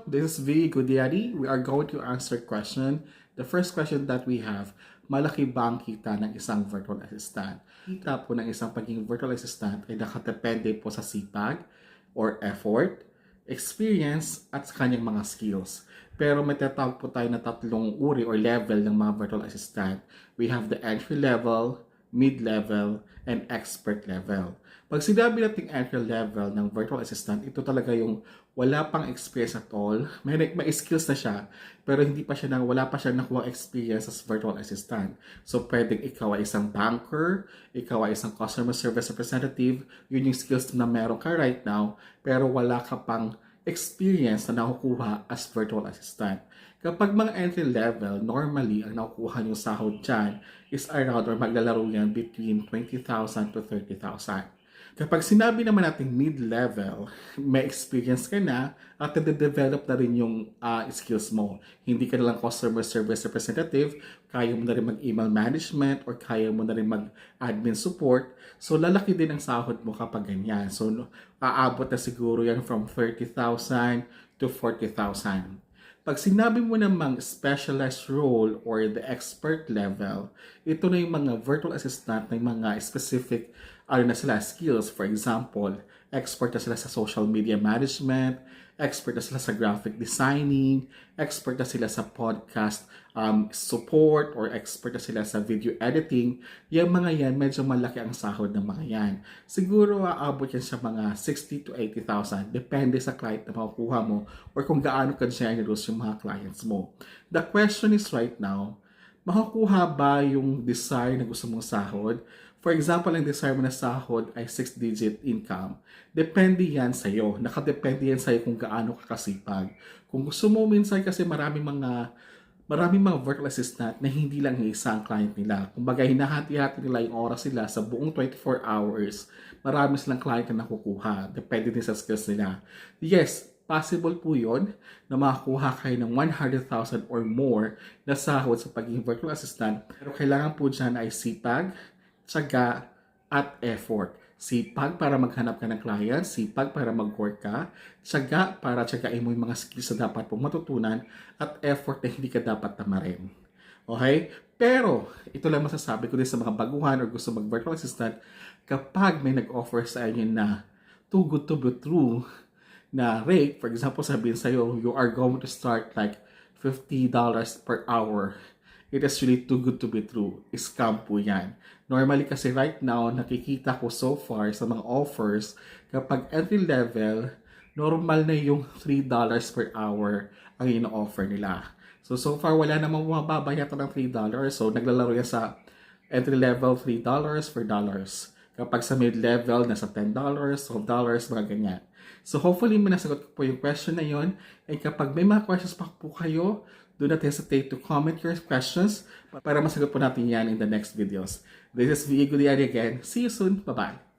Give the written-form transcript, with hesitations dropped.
This is V. Gudiari. We are going to answer question. The first question that we have, malaki ba ang kita ng isang virtual assistant? Kita po ng isang pagiging virtual assistant ay nakadepende po sa sipag or effort, experience, at sa kanyang mga skills. Pero may tatawag po tayo na tatlong uri or level ng mga virtual assistant. We have the entry level, mid-level, and expert level. Pag sinabi nating entry level ng virtual assistant, ito talaga yung wala pang experience at all. May skills na siya, pero wala pa siya nakuha experience as virtual assistant. So, pwedeng ikaw ay isang banker, ikaw ay isang customer service representative, yun yung skills na meron ka right now, pero wala ka pang experience na nakukuha as virtual assistant. Kapag mga entry level, normally, ang nakukuha yung sahod dyan is around or maglalaro yan between 20,000 to 30,000. Kapag sinabi naman natin mid-level, may experience ka na at nade-develop na rin yung skills mo. Hindi ka na lang customer service representative, kaya mo na rin mag-email management or kaya mo na rin mag-admin support. So, lalaki din ang sahod mo kapag ganyan. So, aabot na siguro yan from 30,000 to 40,000. Pag sinabi mo namang specialized role or the expert level, ito na yung mga virtual assistant na yung mga specific na sila skills. For example, expert na sila sa social media management, expert na sila sa graphic designing, expert na sila sa podcast support, or expert na sila sa video editing. Yung mga yan, medyo malaki ang sahod ng mga yan. Siguro aabot yan sa mga 60 to 80,000. Depende sa client na makukuha mo or kung gaano ka generous yung mga clients mo. The question is right now, makukuha ba yung desired na gusto mong sahod? For example, ang desire mo na sahod ay 6-digit income. Depende yan sa'yo. Nakadepende yan sa'yo kung gaano ka kasipag. Kung gusto mo minsan kasi maraming mga virtual assistant na hindi lang yung isang client nila. Kumbaga, hinahati-hati nila yung oras nila sa buong 24 hours. Marami silang client na nakukuha. Depende din sa skills nila. Yes, possible po yun na makakuha kayo ng 100,000 or more na sahod sa pagiging virtual assistant. Pero kailangan po dyan ay sipag, tiyaga, at effort. Sipag para maghanap ka ng client, sipag para mag-work ka, tiyaga para tiyagain mo yung mga skills na dapat mong matutunan, at effort na hindi ka dapat tamarin. Okay? Pero, ito lang masasabi ko din sa mga baguhan or gusto mag-virtual assistant, kapag may nag-offer sa inyo na too good to be true na rate, for example, sabihin sa'yo, you are going to start like $50 per hour. It is really too good to be true. Scam po yan. Normally kasi right now, nakikita ko so far sa mga offers, kapag entry level, normal na yung $3 per hour ang ino-offer nila. So far, wala namang mababa yata ng $3. So, naglalaro yan sa entry level, $3, $4. Kapag sa mid-level, nasa $10, $12, mga ganyan. So, hopefully, nasagot ko po yung question na yon. And kapag may mga questions pa po kayo, do not hesitate to comment your questions para masagot po natin yan in the next videos. This is V. Gudiari again. See you soon. Bye-bye.